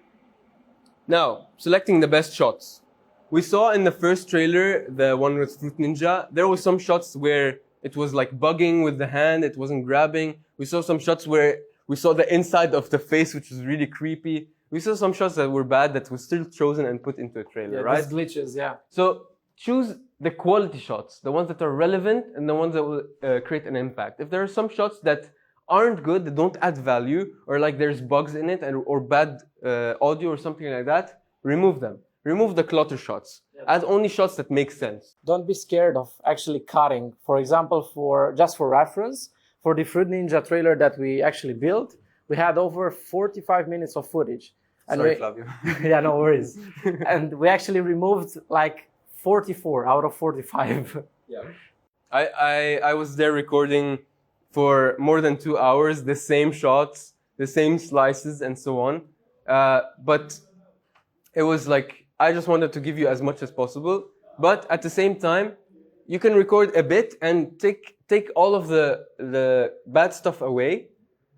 Now, selecting the best shots. We saw in the first trailer, the one with Fruit Ninja, there were some shots where it was like bugging with the hand, it wasn't grabbing. We saw some shots where we saw the inside of the face, which was really creepy. We saw some shots that were bad that were still chosen and put into a trailer, right? These glitches, yeah. So choose the quality shots, the ones that are relevant and the ones that will create an impact. If there are some shots that aren't good, that don't add value, or like there's bugs in it or bad audio or something like that, remove them. Remove the clutter shots. Add only shots that make sense. Don't be scared of actually cutting. For example, just for reference, for the Fruit Ninja trailer that we actually built, we had over 45 minutes of footage. And Sorry, Flavio. Yeah, no worries. And we actually removed like 44 out of 45. Yeah. I was there recording for more than 2 hours, the same shots, the same slices, and so on. But it was like, I just wanted to give you as much as possible, but at the same time, you can record a bit and take all of the bad stuff away.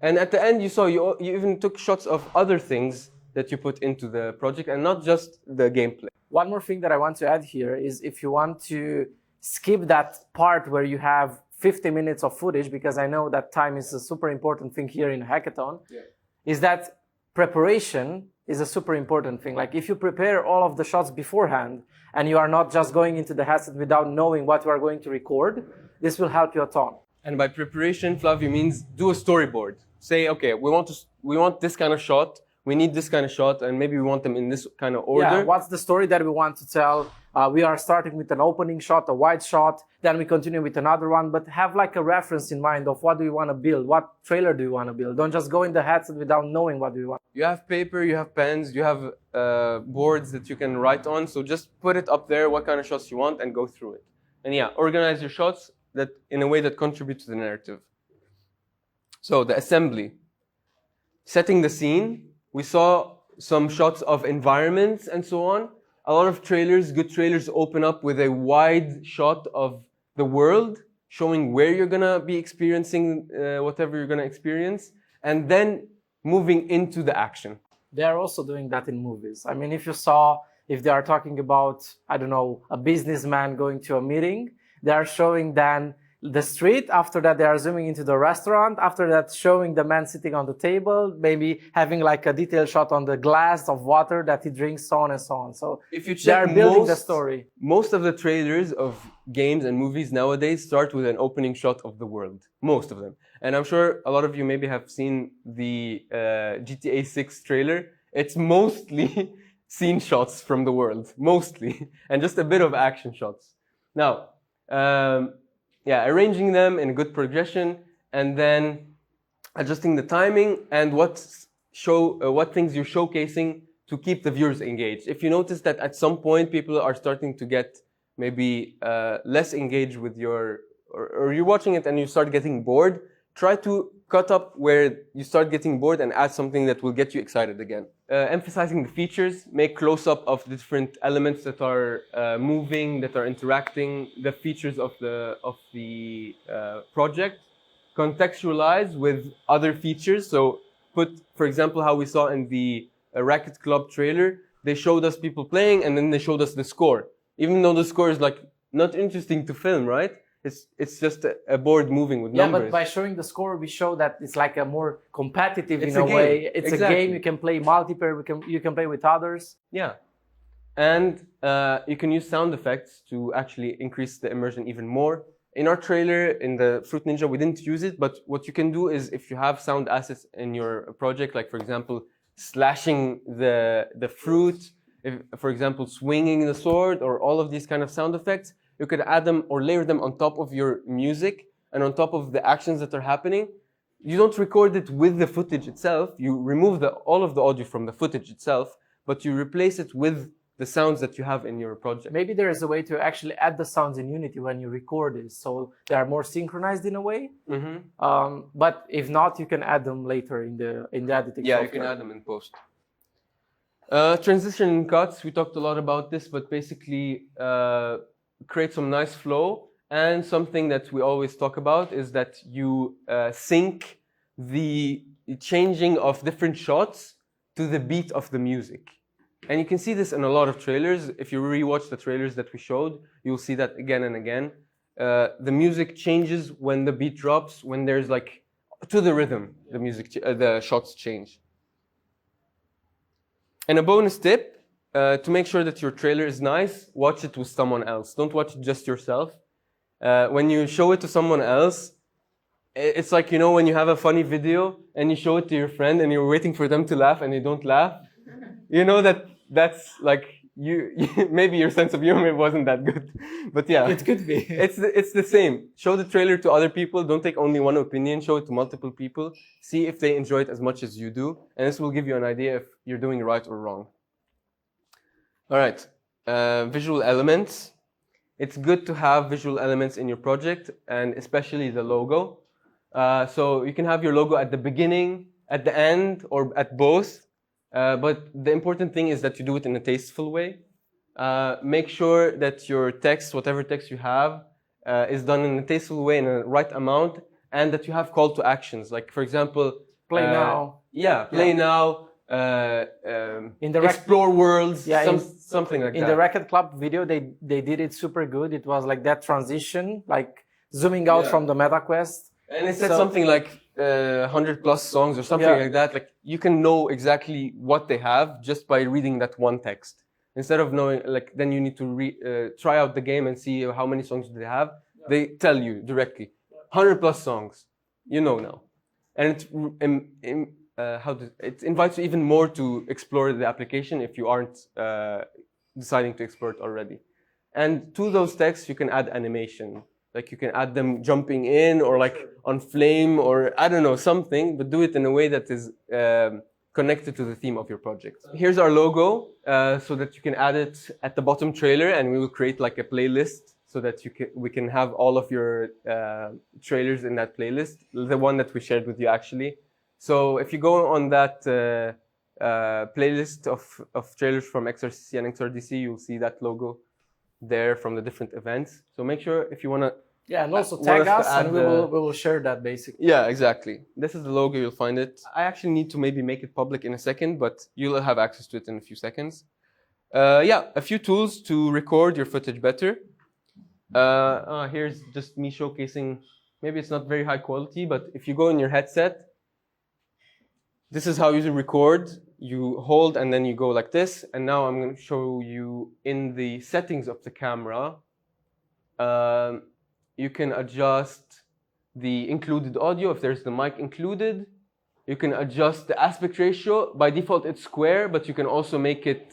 And at the end, you saw you even took shots of other things that you put into the project and not just the gameplay. One more thing that I want to add here is if you want to skip that part where you have 50 minutes of footage, because I know that time is a super important thing here in Hackathon, is that preparation is a super important thing. Like if you prepare all of the shots beforehand and you are not just going into the headset without knowing what you are going to record, this will help you a ton. And by preparation, Flavio, means do a storyboard. Say, okay, we want this kind of shot, we need this kind of shot, and maybe we want them in this kind of order. Yeah, what's the story that we want to tell? We are starting with an opening shot, a wide shot, then we continue with another one, but have like a reference in mind of what do you want to build, what trailer do you want to build. Don't just go in the headset without knowing what do you want. You have paper, you have pens, you have boards that you can write on, so just put it up there, what kind of shots you want, and go through it. And yeah, organize your shots that in a way that contributes to the narrative. So the assembly. Setting the scene. We saw some shots of environments and so on. A lot of trailers, good trailers, open up with a wide shot of the world, showing where you're gonna be experiencing whatever you're gonna experience, and then moving into the action. They are also doing that in movies. I mean, if they are talking about, I don't know, a businessman going to a meeting, they are showing then the street. After that, they are zooming into the restaurant. After that, showing the man sitting on the table, maybe having like a detailed shot on the glass of water that he drinks, so on and so on. So if you check, they are building the story. Most of the trailers of games and movies nowadays start with an opening shot of the world. Most of them. And I'm sure a lot of you maybe have seen the GTA 6 trailer. It's mostly scene shots from the world, mostly, and just a bit of action shots. Now, arranging them in a good progression, and then adjusting the timing and what things you're showcasing to keep the viewers engaged. If you notice that at some point people are starting to get maybe less engaged with or you're watching it and you start getting bored, try to cut up where you start getting bored and add something that will get you excited again. Emphasizing the features, make close-up of the different elements that are moving, that are interacting, the features of the project. Contextualize with other features. So for example, how we saw in the Racket Club trailer, they showed us people playing and then they showed us the score. Even though the score is like not interesting to film, right? It's just a board moving with numbers. Yeah, but by showing the score, we show that it's like a more competitive in a way. It's a game. You can play multiplayer. You can play with others. Yeah, and you can use sound effects to actually increase the immersion even more. In our trailer, in the Fruit Ninja, we didn't use it, but what you can do is if you have sound assets in your project, like for example, slashing the fruit, for example, swinging the sword, or all of these kind of sound effects, you could add them or layer them on top of your music and on top of the actions that are happening. You don't record it with the footage itself. You remove all of the audio from the footage itself, but you replace it with the sounds that you have in your project. Maybe there is a way to actually add the sounds in Unity when you record it, so they are more synchronized in a way. Mm-hmm. But if not, you can add them later in the editing software. You can add them in post. Transition and cuts, we talked a lot about this, but basically create some nice flow. And something that we always talk about is that you sync the changing of different shots to the beat of the music. And you can see this in a lot of trailers. If you rewatch the trailers that we showed, you'll see that again and again. The music changes when the beat drops, when there's like, to the rhythm, the shots change. And a bonus tip, to make sure that your trailer is nice, watch it with someone else. Don't watch it just yourself. When you show it to someone else, it's like, you know, when you have a funny video and you show it to your friend and you're waiting for them to laugh and they don't laugh, you know that's like, maybe your sense of humor wasn't that good. But yeah. It could be. It's the same. Show the trailer to other people. Don't take only one opinion. Show it to multiple people. See if they enjoy it as much as you do. And this will give you an idea if you're doing it right or wrong. All right. Visual elements. It's good to have visual elements in your project, and especially the logo. So you can have your logo at the beginning, at the end, or at both. But the important thing is that you do it in a tasteful way. Make sure that your text, whatever text you have, is done in a tasteful way, in a right amount, and that you have call to actions. Like, for example, play now. Yeah, play now. In the explore worlds, something like that. In the Racket Club video, they did it super good. It was like that transition, like zooming out from the MetaQuest. And it said something like 100 plus songs or something like that. Like, you can know exactly what they have just by reading that one text. Instead of knowing, like, then you need to try out the game and see how many songs they have. They tell you directly, 100 plus songs. You know now. And it invites you even more to explore the application if you aren't deciding to explore it already. And to those texts, you can add animation. Like, you can add them jumping in or like on flame or I don't know, something, but do it in a way that is connected to the theme of your project. Here's our logo so that you can add it at the bottom trailer, and we will create like a playlist so that we can have all of your trailers in that playlist, the one that we shared with you actually. So if you go on that playlist of trailers from XRCC and XRDC, you'll see that logo there from the different events. So make sure if you want to Yeah, and also tag us, and we will share that basically. Yeah, exactly. This is the logo. You'll find it. I actually need to maybe make it public in a second, but you'll have access to it in a few seconds. Yeah, a few tools to record your footage better. Here's just me showcasing. Maybe it's not very high quality, but if you go in your headset, this is how you record. You hold and then you go like this. And now I'm going to show you in the settings of the camera. You can adjust the included audio if there's the mic included. You can adjust the aspect ratio. By default, it's square, but you can also make it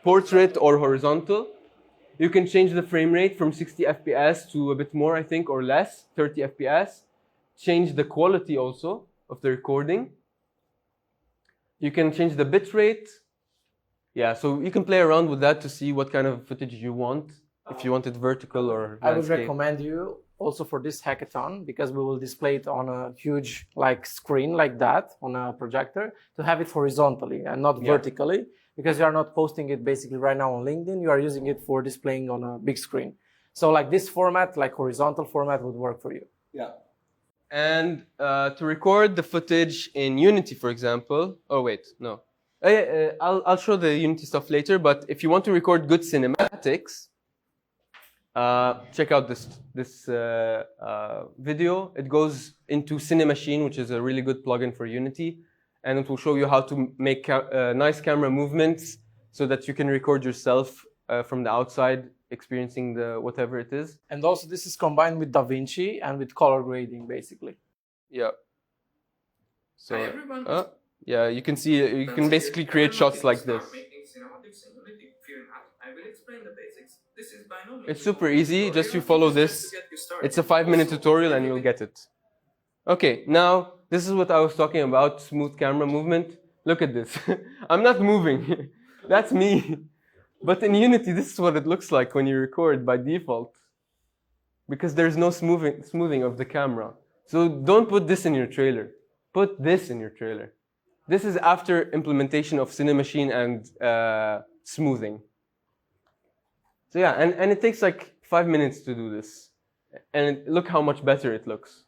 portrait or horizontal. You can change the frame rate from 60 FPS to a bit more, I think, or less, 30 FPS. Change the quality also of the recording. You can change the bit rate. Yeah, so you can play around with that to see what kind of footage you want, if you want it vertical or landscape. I would recommend you also for this hackathon, because we will display it on a huge screen like that, on a projector, to have it horizontally and not vertically, because you are not posting it basically right now on LinkedIn, you are using it for displaying on a big screen. So this format, horizontal format would work for you. Yeah. And to record the footage in Unity, for example, I'll show the Unity stuff later, but if you want to record good cinematics, check out this video. It goes into Cinemachine, which is a really good plugin for Unity, and it will show you how to make nice camera movements so that you can record yourself from the outside, experiencing whatever it is. And also this is combined with DaVinci and with color grading, basically. Yeah. So, yeah, you can see, you can basically create shots like this. It's super easy, just you follow this. It's a 5-minute tutorial and you'll get it. Okay, now this is what I was talking about, smooth camera movement. Look at this. I'm not moving. That's me. But in Unity, this is what it looks like when you record by default. Because there's no smoothing of the camera. So don't put this in your trailer. Put this in your trailer. This is after implementation of Cinemachine and smoothing. So yeah, and it takes 5 minutes to do this. And look how much better it looks.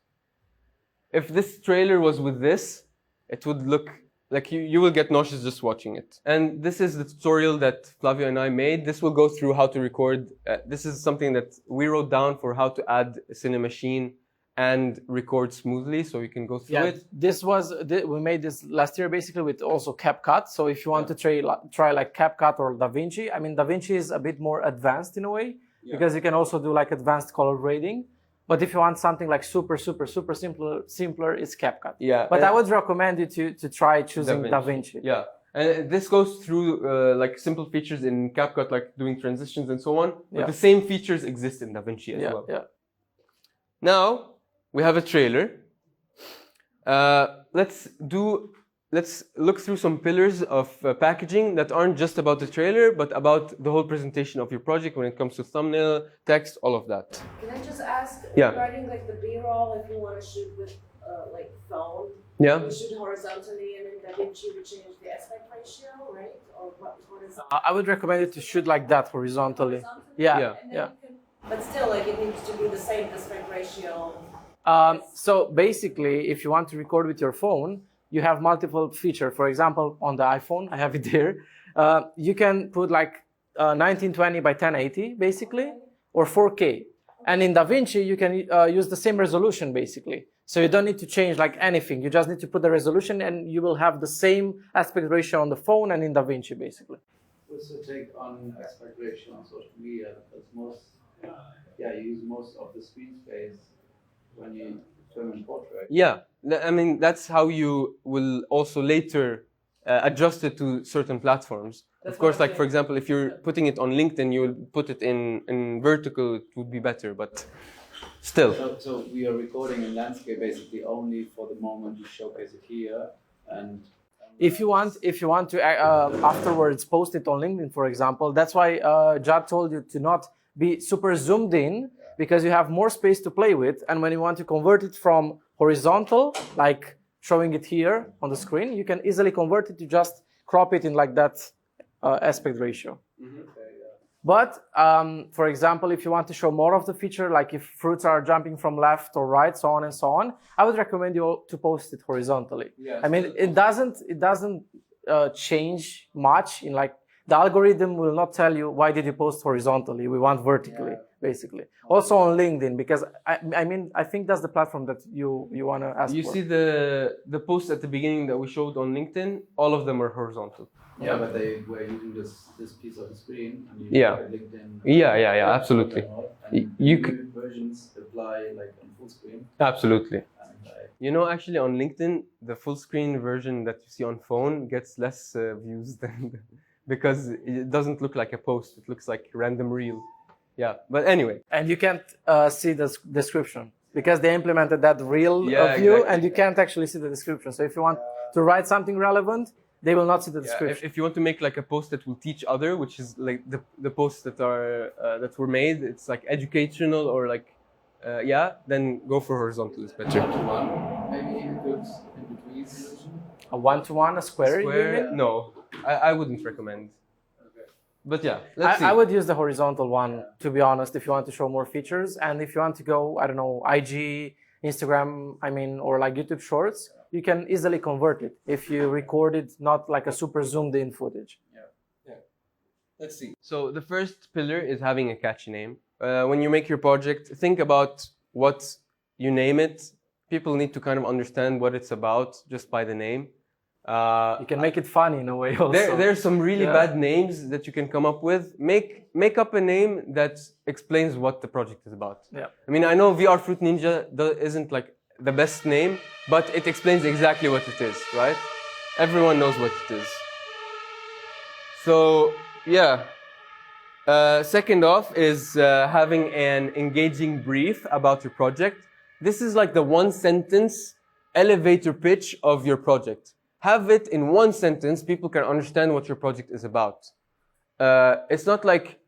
If this trailer was with this, it would look like you will get nauseous just watching it. And this is the tutorial that Flavio and I made. This will go through how to record. This is something that we wrote down for how to add Cinemachine and record smoothly, so you can go through it. We made this last year basically with also CapCut. So if you want to try CapCut or DaVinci, I mean DaVinci is a bit more advanced in a way, because you can also do advanced color grading. But if you want something super simpler, it's CapCut. Yeah. But I would recommend you to try choosing DaVinci. Yeah. And this goes through simple features in CapCut, like doing transitions and so on. But the same features exist in DaVinci as well. Yeah. Now we have a trailer. Let's look through some pillars of packaging that aren't just about the trailer, but about the whole presentation of your project when it comes to thumbnail, text, all of that. Can I just ask, Yeah. regarding the B-roll, if you want to shoot with phone, Yeah. you shoot horizontally, and in DaVinci we change the aspect ratio, right? Or what is that? I would recommend you to shoot like that horizontally. Yeah. But still, it needs to be the same aspect ratio. So basically, if you want to record with your phone, you have multiple features. For example, on the iPhone, I have it there. You can put 1920 by 1080, basically, or 4K. And in DaVinci, you can use the same resolution, basically. So you don't need to change anything. You just need to put the resolution, and you will have the same aspect ratio on the phone and in DaVinci, basically. What's your take on aspect ratio on social media? Because you use most of the screen space when you film in portrait. Yeah, I mean, that's how you will also later adjust it to certain platforms. Of course, for example, if you're putting it on LinkedIn, you'll put it in vertical, it would be better, but still. So we are recording in landscape basically only for the moment you showcase it here, and if you want to afterwards post it on LinkedIn, for example, that's why Jad told you to not be super zoomed in, because you have more space to play with. And when you want to convert it from horizontal, like showing it here on the screen, you can easily convert it to just crop it in that aspect ratio. Mm-hmm. But for example, if you want to show more of the feature, like if fruits are jumping from left or right, so on and so on, I would recommend you to post it horizontally. Yeah, I mean, it doesn't change much in like the algorithm will not tell you why did you post horizontally. We want vertically, basically. Also on LinkedIn, because I think that's the platform that you want to ask for. You see the posts at the beginning that we showed on LinkedIn, all of them are horizontal. Yeah, but they were using this piece of the screen, and you LinkedIn. Yeah, absolutely. You could versions apply like on full screen. Absolutely. You know, actually on LinkedIn, the full screen version that you see on phone gets less views than because it doesn't look like a post. It looks like a random reel. Yeah, but anyway. And you can't see the description because they implemented that reel view, exactly. and you can't actually see the description. So if you want to write something relevant, they will not see the description. If you want to make like a post that will teach other, which is like the posts that are that were made, it's like educational or like then go for horizontal is better. Maybe you could in between a one-to-one, a square. No, I wouldn't recommend. Okay. But yeah, let's see. I would use the horizontal one, to be honest, if you want to show more features, and if you want to go, I don't know, IG, Instagram, or like YouTube Shorts. You can easily convert it if you record it, not like a super zoomed in footage. Yeah. Let's see. So the first pillar is having a catchy name. When you make your project, think about what you name it. People need to kind of understand what it's about just by the name. You can make it funny in a way also. There's some really bad names that you can come up with. Make up a name that explains what the project is about. Yeah. I know VR Fruit Ninja isn't like the best name, but it explains exactly what it is, right? Everyone knows what it is. So, yeah. Second off is having an engaging brief about your project. This is like the one sentence elevator pitch of your project. Have it in one sentence, people can understand what your project is about. It's not like,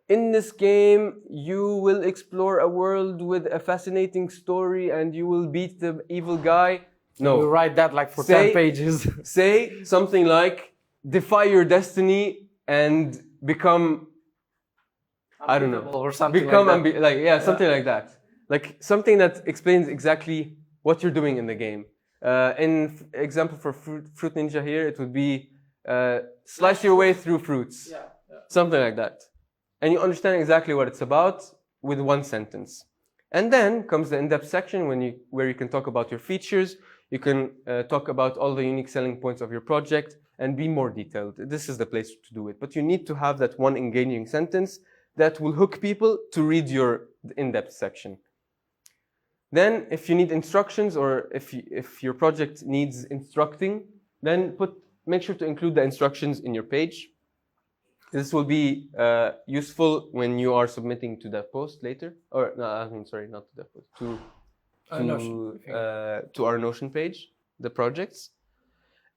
in this game, you will explore a world with a fascinating story and you will beat the evil guy. No. You write that like for 10 pages. Say something like, defy your destiny and become, I don't know. Or something like that. Something like that. Like something that explains exactly what you're doing in the game. Example for Fruit Ninja here, it would be slice your way through fruits. Something like that. And you understand exactly what it's about with one sentence. And then comes the in-depth section where you can talk about your features, you can talk about all the unique selling points of your project and be more detailed. This is the place to do it. But you need to have that one engaging sentence that will hook people to read your in-depth section. Then if you need instructions or if your project needs instructing, then make sure to include the instructions in your page. This will be useful when you are submitting to that post later. Or no, sorry, not to that post. To our Notion page, the projects.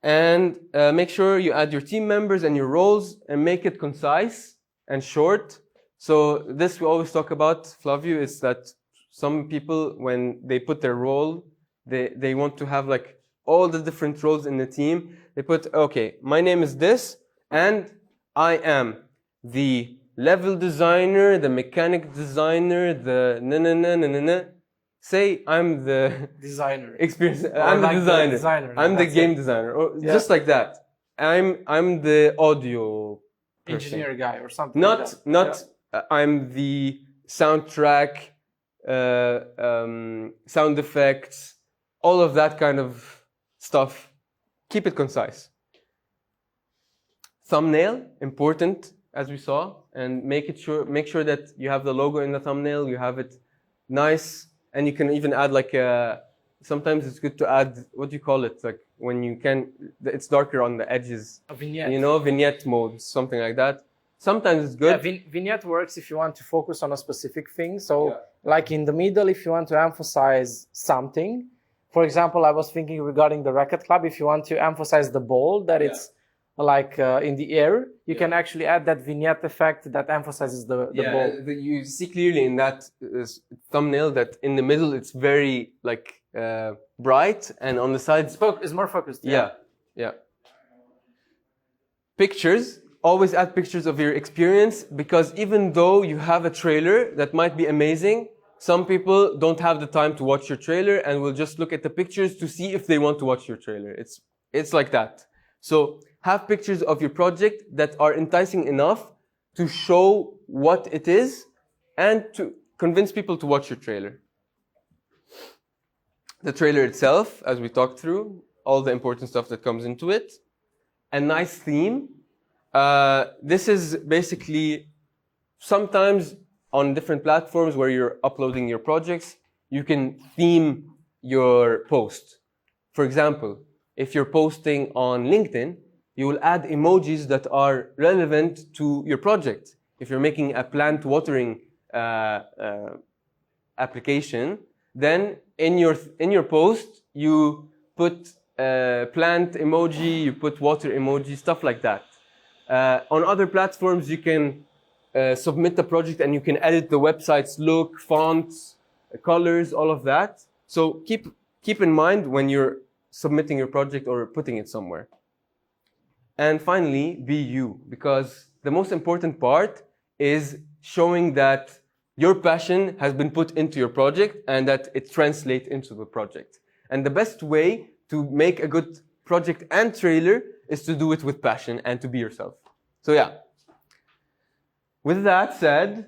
And make sure you add your team members and your roles and make it concise and short. So this we always talk about, Flavio, is that some people, when they put their role, they want to have like all the different roles in the team. They put, okay, my name is this, and I am the level designer, the mechanic designer, the Say I'm the designer. I'm the designer. I'm the game designer. Or just like that. I'm the audio person. Engineer guy or something. I'm the soundtrack, sound effects, all of that kind of stuff. Keep it concise. Thumbnail, important, as we saw, and make sure that you have the logo in the thumbnail, you have it nice, and you can even add like sometimes it's good to add, what do you call it? Like when it's darker on the edges. A vignette. Vignette mode, something like that. Sometimes it's good. Yeah, vignette works if you want to focus on a specific thing. So like in the middle, if you want to emphasize something. For example, I was thinking regarding the Racket Club, if you want to emphasize the ball, that it's like in the air, you can actually add that vignette effect that emphasizes the ball. You see clearly in that thumbnail that in the middle it's very like bright, and on the sides it's more focused. Yeah. Pictures always add pictures of your experience, because even though you have a trailer that might be amazing, some people don't have the time to watch your trailer and will just look at the pictures to see if they want to watch your trailer. It's like that. So have pictures of your project that are enticing enough to show what it is and to convince people to watch your trailer. The trailer itself, as we talked through, all the important stuff that comes into it. A nice theme. This is basically sometimes on different platforms where you're uploading your projects, you can theme your post. For example, if you're posting on LinkedIn, you will add emojis that are relevant to your project. If you're making a plant watering application, then in your post, you put plant emoji, you put water emoji, stuff like that. On other platforms, you can submit the project and you can edit the website's look, fonts, colors, all of that. So keep in mind when you're submitting your project or putting it somewhere. And finally, be you, because the most important part is showing that your passion has been put into your project and that it translates into the project. And the best way to make a good project and trailer is to do it with passion and to be yourself. So yeah. With that said,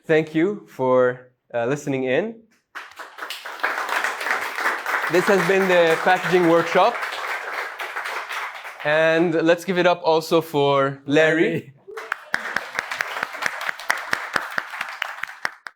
thank you for listening in. This has been the packaging workshop. And let's give it up also for Larry.